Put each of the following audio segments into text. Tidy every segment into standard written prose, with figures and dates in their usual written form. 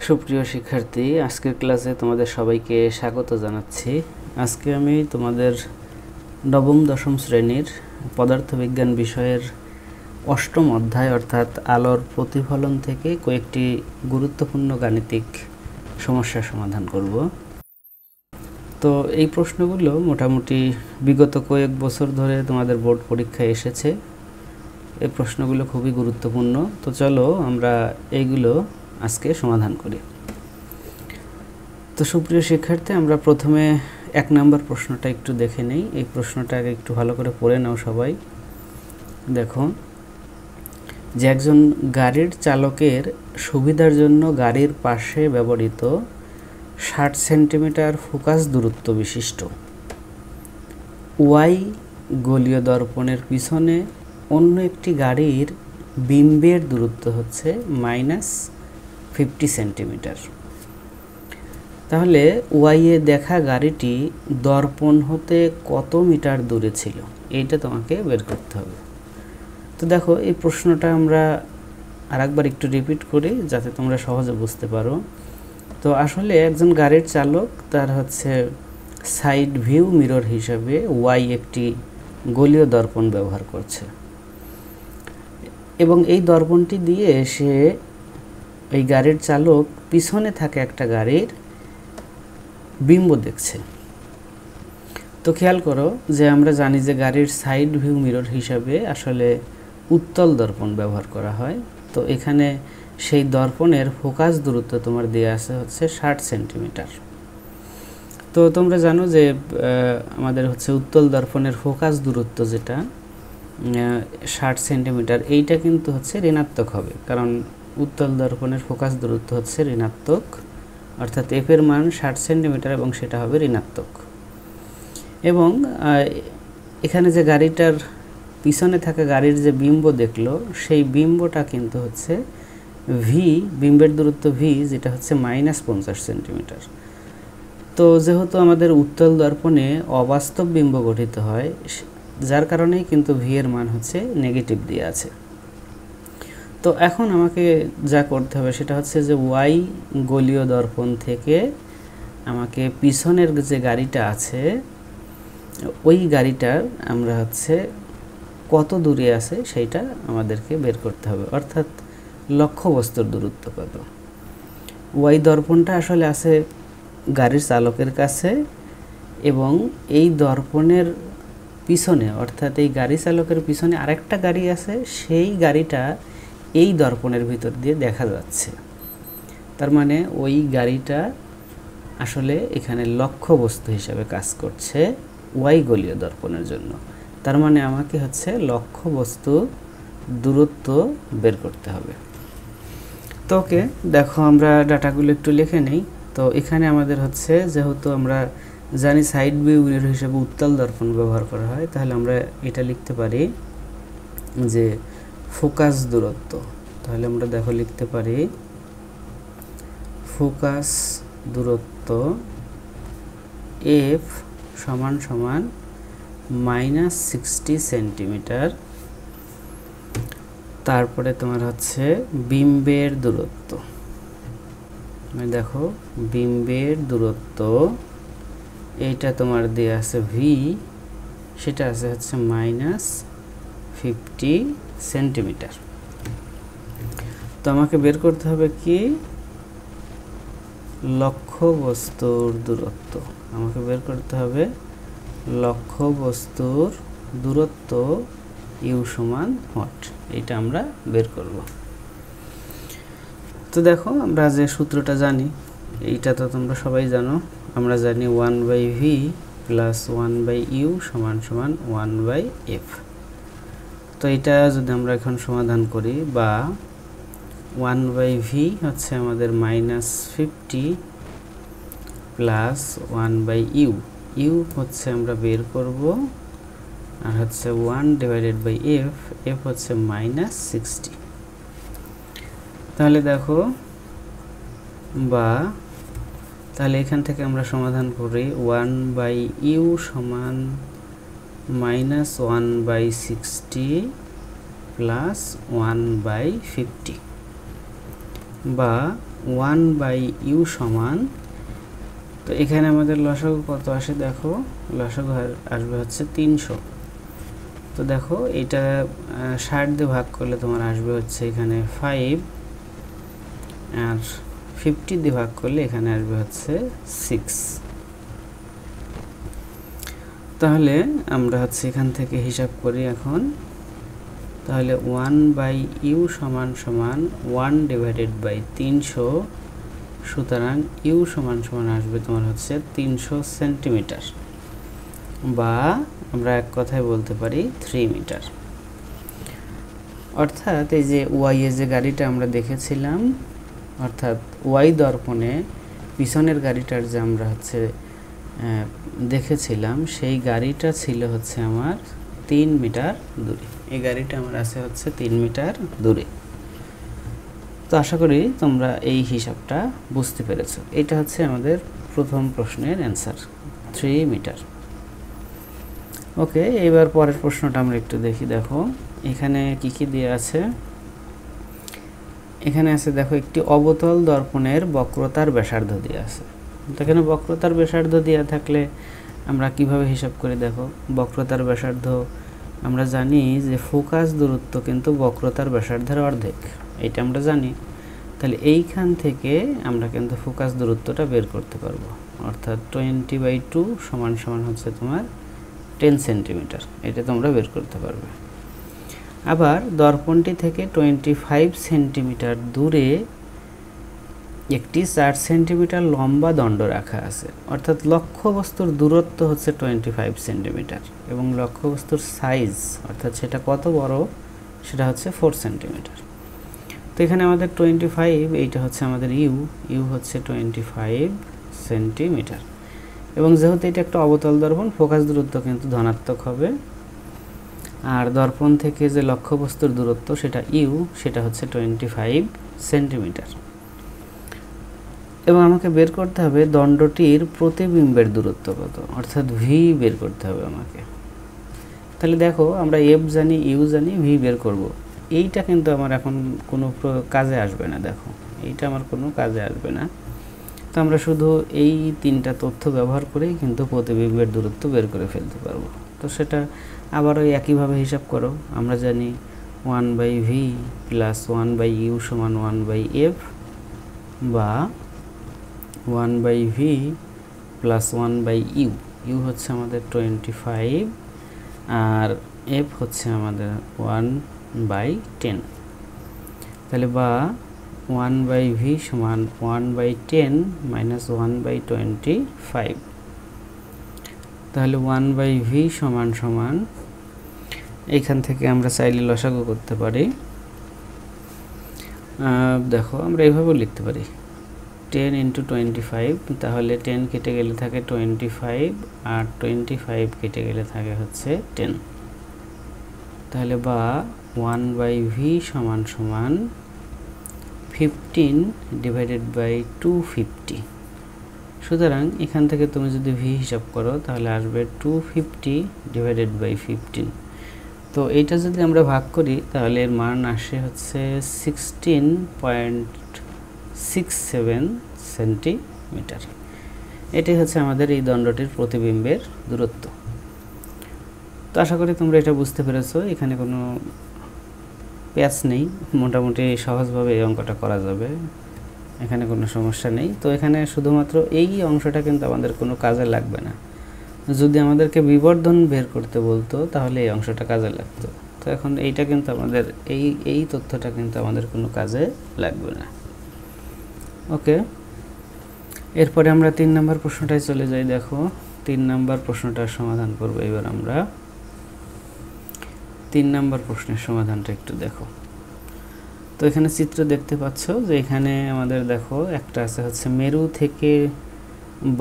সুপ্রিয় শিক্ষার্থী, আজকের ক্লাসে তোমাদের সবাইকে স্বাগত জানাচ্ছি। আজকে আমি তোমাদের নবম দশম শ্রেণীর পদার্থবিজ্ঞান বিষয়ের অষ্টম অধ্যায় অর্থাৎ আলোর প্রতিফলন থেকে কয়েকটি গুরুত্বপূর্ণ গাণিতিক সমস্যার সমাধান করব। তো এই প্রশ্নগুলো মোটামুটি বিগত কয়েক বছর ধরে তোমাদের বোর্ড পরীক্ষায় এসেছে। এই প্রশ্নগুলো খুবই গুরুত্বপূর্ণ। তো চলো আমরা এইগুলো আজকে সমাধান করি। তো সুপ্রিয় শিক্ষার্থী, আমরা প্রথমে 1 নম্বর প্রশ্নটা একটু দেখে নেই। এই প্রশ্নটা আগে একটু ভালো করে পড়ে নাও সবাই। দেখো যে একজন গাড়ির চালকের সুবিধার জন্য গাড়ির পাশে ব্যবহৃত 60 সেন্টিমিটার ফোকাস দূরত্ব বিশিষ্ট ওয়াই গোলীয় দর্পণের পিছনে অন্য একটি গাড়ির বিম্বের দূরত্ব হচ্ছে -50 সেন্টিমিটার। তাহলে ওয়াইয়ে দেখা গাড়িটি দর্পণ হতে কত মিটার দূরে ছিল, এইটা তোমাকে বের করতে হবে। তো দেখো এই প্রশ্নটা আমরা আরেকবার একটু রিপিট করি যাতে তোমরা সহজে বুঝতে পারো। তো আসলে একজন গাড়ির চালক তার হচ্ছে সাইড ভিউ মিরর হিসাবে ওয়াই একটি গোলীয় দর্পণ ব্যবহার করছে এবং এই দর্পণটি দিয়ে সে এই গাড়ির চালক পিছনে থাকা একটা গাড়ির বিম্ব দেখছে। তো খেয়াল করো যে আমরা জানি যে গাড়ির সাইড ভিউ মিরর হিসাবে আসলে উত্তল দর্পণ ব্যবহার করা হয়। তো এখানে সেই দর্পণের ফোকাস দূরত্ব তোমার দেওয়া আছে হচ্ছে 60 সেন্টিমিটার। তো তোমরা জানো যে আমাদের হচ্ছে উত্তল দর্পণের ফোকাস দূরত্ব যেটা 60 সেন্টিমিটার, এইটা কিন্তু হচ্ছে ঋণাত্মক হবে, কারণ উত্তল দর্পণের ফোকাস দূরত্ব হচ্ছে ঋণাত্মক, অর্থাৎ এফ এর মান 60 সেন্টিমিটার এবং সেটা হবে ঋণাত্মক। এবং এখানে যে গাড়িটার পিছনে থাকা গাড়ির যে বিম্ব দেখলো সেই বিম্বটা কিন্তু হচ্ছে ভি, বিম্বের দূরত্ব ভি, যেটা হচ্ছে -50 সেন্টিমিটার। তো যেহেতু আমাদের উত্তল দর্পণে অবাস্তব বিম্ব গঠিত হয়, যার কারণেই কিন্তু ভি এর মান হচ্ছে নেগেটিভ দিয়ে আছে। তো এখন আমাকে যা করতে হবে সেটা হচ্ছে যে ওয়াই গোলীয় দর্পণ থেকে আমাকে পিছনের যে গাড়িটা আছে ওই গাড়িটার আমরা হচ্ছে কত দূরে আছে সেইটা আমাদেরকে বের করতে হবে, অর্থাৎ লক্ষ্যবস্তুর দূরত্ব কত। ওয়াই দর্পণটা আসলে আছে গাড়ির চালকের কাছে এবং এই দর্পণের পিছনে অর্থাৎ এই গাড়ি চালকের পিছনে আরেকটা গাড়ি আছে, সেই গাড়িটা এই দর্পণের ভিতর দিয়ে দেখা যাচ্ছে। তার মানে ওই গাড়িটা আসলে এখানে লক্ষ্যবস্তু হিসাবে কাজ করছে ওয়াই গোলীয় দর্পণের জন্য। তার মানে আমাকে হচ্ছে লক্ষ্যবস্তু দূরত্ব বের করতে হবে। তো ওকে, দেখো আমরা ডাটাগুলো একটু লিখে নেই। তো এখানে আমাদের হচ্ছে যেহেতু আমরা জানি সাইড ভিউ মিরর হিসেবে উত্তল দর্পণ ব্যবহার করা হয়, তাহলে আমরা এটা লিখতে পারি যে ফোকাস দূরত্ব। তাহলে আমরা দেখো লিখতে পারি ফোকাস দূরত্ব এফ সমান সমান -60 সেন্টিমিটার। তারপরে তোমার হচ্ছে বিম্বের দূরত্ব, দেখো বিম্বের দূরত্ব এইটা তোমার দেয়া আছে ভি, সেটা আছে হচ্ছে -50 সেন্টিমিটার। তো আমাকে বের করতে হবে কি লক্ষ্যবস্তুর দূরত্ব। আমাকে বের করতে হবে লক্ষ্যবস্তুর দূরত্ব ইউ সমান হোয়াট, এইটা আমরা বের করব। তো দেখো আমরা যে সূত্রটা জানি এইটা তো তোমরা সবাই জানো। আমরা জানি 1/v + 1/u = 1/f। তো এটা যদি আমরা এখন সমাধান করি, বা 1/v হচ্ছে আমাদের -50 + 1/u, ইউ হচ্ছে আমরা বের করব, আর হচ্ছে 1/f, f হচ্ছে -60। তাহলে দেখো বা তাহলে এখান থেকে আমরা সমাধান করি 1/u সমান -1/60 + 1/50, বা 1/u সমান, তো এখানে আমাদের লসাগু কত আসে দেখো, লসাগু আসবে হচ্ছে 300। তো দেখো এটা 60 দিয়ে ভাগ করলে তোমার আসবে হচ্ছে এখানে 5, আর 50 দিয়ে ভাগ করলে এখানে আসবে হচ্ছে 6। তাহলে আমরা হচ্ছে এখান থেকে হিসাব করি এখন। তাহলে 1/u সমান 1/300, সুতরাং ইউ সমান আসবে তোমার হচ্ছে 300 সেন্টিমিটার, বা আমরা এক কথায় বলতে পারি 3 মিটার। অর্থাৎ এই যে ওয়াই এ যে গাড়িটা আমরা দেখেছিলাম, অর্থাৎ ওয়াই দর্পণে পিছনের গাড়িটার যে আমরা হচ্ছে দেখেছিলাম, সেই গাড়িটা ছিল হচ্ছে আমার 3 মিটার দূরে। এই গাড়িটা আমার আছে হচ্ছে 3 মিটার দূরে। তো আশা করি তোমরা এই হিসাবটা বুঝতে পেরেছো। এটা হচ্ছে আমাদের প্রথম প্রশ্নের অ্যান্সার, 3 মিটার। ওকে, এবার পরের প্রশ্নটা আমরা একটু দেখি। দেখো এখানে কি কি দেয়া আছে। এখানে আছে দেখো একটি অবতল দর্পণের বক্রতার ব্যাসার্ধ দেয়া আছে। তো এখানে বক্রতার ব্যাসার্ধ দেয়া থাকলে আমরা কিভাবে হিসাব করি দেখো। বক্রতার ব্যাসার্ধ আমরা জানি যে ফোকাস দূরত্ব কিন্তু বক্রতার ব্যাসার্ধের অর্ধেক, এটা আমরা জানি। তাহলে এইখান থেকে আমরা কিন্তু ফোকাস দূরত্বটা বের করতে পারবো, অর্থাৎ 20/2 সমান হচ্ছে তোমার 10 সেন্টিমিটার, এটা তোমরা বের করতে পারবে। আবার দর্পণটি থেকে 25 সেন্টিমিটার দূরে একটি 4 সেন্টিমিটার লম্বা দণ্ড রাখা আছে, অর্থাৎ লক্ষ্যবস্তুর দূরত্ব হচ্ছে 25 সেন্টিমিটার এবং লক্ষ্যবস্তুর সাইজ অর্থাৎ সেটা কত বড় সেটা হচ্ছে 4 সেন্টিমিটার। তো এখানে আমাদের 25, এইটা হচ্ছে আমাদের ইউ হচ্ছে 25 সেন্টিমিটার, এবং যেহেতু এটা একটা অবতল দর্পণ, ফোকাস দূরত্ব কিন্তু ধনাত্মক হবে। আর দর্পণ থেকে যে লক্ষ্যবস্তুর দূরত্ব সেটা সেটা হচ্ছে 25 সেন্টিমিটার। এবং আমাকে বের করতে হবে দণ্ডটির প্রতিবিম্বের দূরত্ব কত, অর্থাৎ ভি বের করতে হবে আমাকে। তাহলে দেখো আমরা এফ জানি, ইউ জানি, ভি বের করব। এইটা কিন্তু আমার এখন কোনো কাজে আসবে না, দেখো এইটা আমার কোনো কাজে আসবে না। তো আমরা শুধু এই 3টা তথ্য ব্যবহার করেই কিন্তু প্রতিবিম্বের দূরত্ব বের করে ফেলতে পারবো। তো সেটা আবারও একইভাবে হিসাব করো। আমরা জানি 1/v + 1/u সমান 1/f, বা 1/v + 1/u। ইউ হচ্ছে আমাদের 25 আর f হচ্ছে আমাদের 1/10। তাহলে বা 1/v সমান 1/10 - 1/25। তাহলে 1/v সমান এইখান থেকে আমরা চাইলে লসাগু করতে পারি। দেখো আমরা এইভাবেও লিখতে পারি 10 × 25, তাহলে 10 কেটে গেলে থাকে 25 আর 25 কেটে গেলে থাকে হচ্ছে 10। তাহলে বা 1/v সমান 15/250। সুতরাং এখান থেকে তুমি যদি ভি হিসাব করো তাহলে আসবে 250/15। তো এইটা যদি আমরা ভাগ করি তাহলে এর মান আসে হচ্ছে 16.67 সেন্টিমিটার। এটাই হচ্ছে আমাদের এই দণ্ডটির প্রতিবিম্বের দূরত্ব। তো আশা করি তোমরা এটা বুঝতে পেরেছো। এখানে কোনো প্যাচ নেই, মোটামুটি সহজভাবে এই অঙ্কটা করা যাবে, এখানে কোনো সমস্যা নেই। তো এখানে শুধুমাত্র এই অংশটা কিন্তু আমাদের কোনো কাজে লাগবে না। যদি আমাদেরকে বিবর্ধন বের করতে বলতো তাহলে এই অংশটা কাজে লাগতো। তো এখন এইটা কিন্তু আমাদের এই তথ্যটা কিন্তু আমাদের কোনো কাজে লাগবে না। ওকে, এরপরে আমরা 3 নম্বর প্রশ্নটায় চলে যাই। দেখো 3 নম্বর প্রশ্নটার সমাধান করব এবার আমরা। 3 নম্বর প্রশ্নের সমাধানটা একটু দেখো। তো এখানে চিত্র দেখতে পাচ্ছ যে এখানে আমাদের দেখো একটা আছে হচ্ছে মেরু থেকে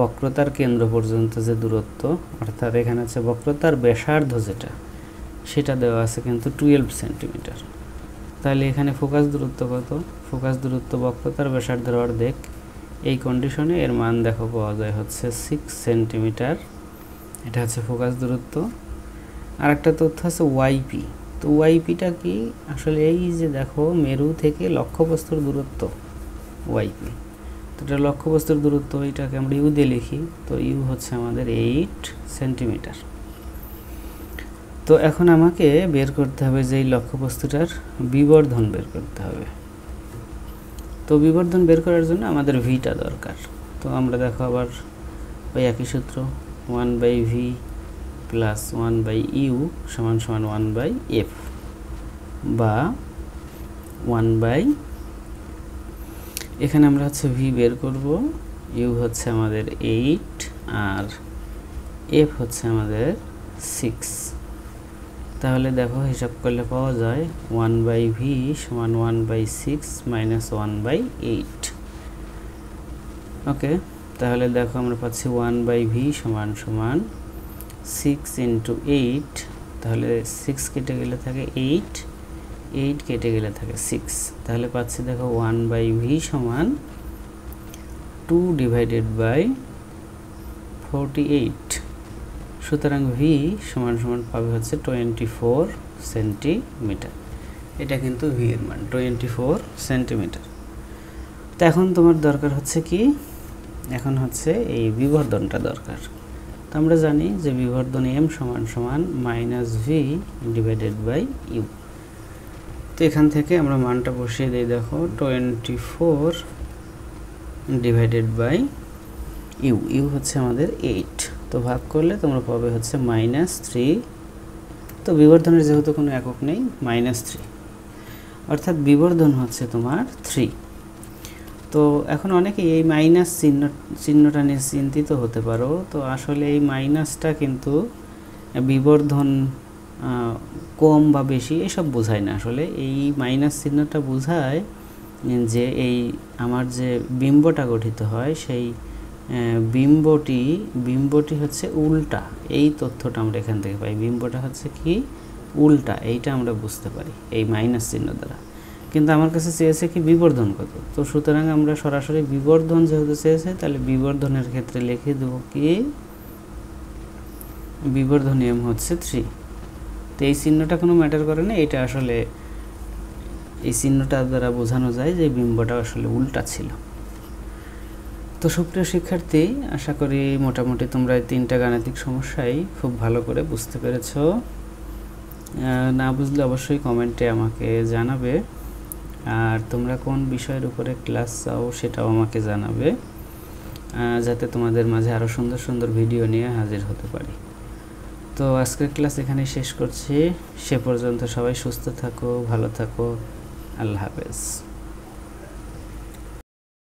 বক্রতার কেন্দ্র পর্যন্ত যে দূরত্ব, অর্থাৎ এখানে আছে বক্রতার ব্যাসার্ধ যেটা, সেটা দেওয়া আছে কিন্তু 12 সেন্টিমিটার। তাহলে এখানে ফোকাস দূরত্ব কত? ফোকাস দূরত্ব বক্রতার ব্যাসার্ধের অর্ধেক। এই কন্ডিশনে এর মান দেখো পাওয়া যায় হচ্ছে 6 সেন্টিমিটার। এটা হচ্ছে ফোকাস দূরত্ব। আর একটা তথ্য আছে ওয়াইপি। তো ওয়াইপিটা কি? আসলে এই যে দেখো মেরু থেকে লক্ষ্যবস্তুর দূরত্ব, ওয়াইপি। তো এটা লক্ষ্যবস্তুর দূরত্ব, এটাকে আমরা ইউ দিয়ে লিখি। তো ইউ হচ্ছে আমাদের 8 সেন্টিমিটার। তো এখন আমাকে বের করতে হবে যে এই লক্ষ্যবস্তুটার বিবর্ধন বের করতে হবে। তো বিবর্ধন বের করার জন্য আমাদের ভিটা দরকার। তো আমরা দেখো আবার ওই একই সূত্র, 1/v প্লাস 1/u সমান সমান 1/f বা 1/, এখানে আমরা হচ্ছে v বের করব, u হচ্ছে আমাদের 8 আর f হচ্ছে আমাদের 6। তাহলে দেখো হিসাব করলে পাওয়া যায় 1/v সমান 1/6 মাইনাস 1/8। ওকে, তাহলে দেখো আমরা পাচ্ছি 1/v সমান সমান 6 ইন্টু 8, তাহলে 6 কেটে গেলে থাকে 8, 8 কেটে গেলে থাকে 6, তাহলে পাচ্ছি দেখো 1/v সমান 2/48। সুতরাং v সমান সমান পাবে হচ্ছে 24 সেন্টিমিটার। এটা কিন্তু v এর মান 24 সেন্টিমিটার। তো এখন তোমার দরকার হচ্ছে কি, এখন হচ্ছে এই বিবর্ধনটা দরকার। তো আমরা জানি যে বিবর্ধন m সমান সমান -v/u। তো এখান থেকে আমরা মানটা বসিয়ে দিই, দেখো 24/u, u হচ্ছে আমাদের 8। তো ভাগ করলে তোমরা পাবে হচ্ছে -3। তো বিবর্ধনের যেহেতু কোনো একক নেই, -3, অর্থাৎ বিবর্ধন হচ্ছে তোমার 3। তো এখন অনেকে এই মাইনাস চিহ্নটা নিয়ে চিন্তিত হতে পারো। তো আসলে এই মাইনাসটা কিন্তু বিবর্ধন কম বা বেশি এসব বোঝায় না। আসলে এই মাইনাস চিহ্নটা বোঝায় যে এই আমার যে বিম্বটা গঠিত হয় সেই বিম্বটি হচ্ছে উল্টা। এই তথ্যটা আমরা এখান থেকে পাই, বিম্বটা হচ্ছে কি উল্টা, এইটা আমরা বুঝতে পারি এই মাইনাস চিহ্ন দ্বারা। কিন্তু আমার কাছে চেয়েছে কি বিবর্ধন কত, তো সুতরাং আমরা সরাসরি বিবর্ধন যেহেতু চেয়েছে, তাহলে বিবর্ধনের ক্ষেত্রে লিখে দেব কি বিবর্ধন m হচ্ছে 3। তো এই চিহ্নটা কোনো ম্যাটার করে না, এটা আসলে এই চিহ্নটা দ্বারা বোঝানো যায় যে বিম্বটা আসলে উল্টা ছিল। তো সুপ্রিয় শিক্ষার্থী, আশা করি মোটামুটি তোমরা এই 3টা গাণিতিক সমস্যাই খুব ভালো করে বুঝতে পেরেছো। না বুঝলে অবশ্যই কমেন্টে আমাকে জানাবে, আর তোমরা কোন বিষয়ের উপরে ক্লাস চাও সেটাও আমাকে জানাবে, যাতে তোমাদের মাঝে আরও সুন্দর সুন্দর ভিডিও নিয়ে হাজির হতে পারি। তো আজকের ক্লাস এখানেই শেষ করছি। সে পর্যন্ত সবাই সুস্থ থাকো, ভালো থাকো, আল্লাহ হাফেজ।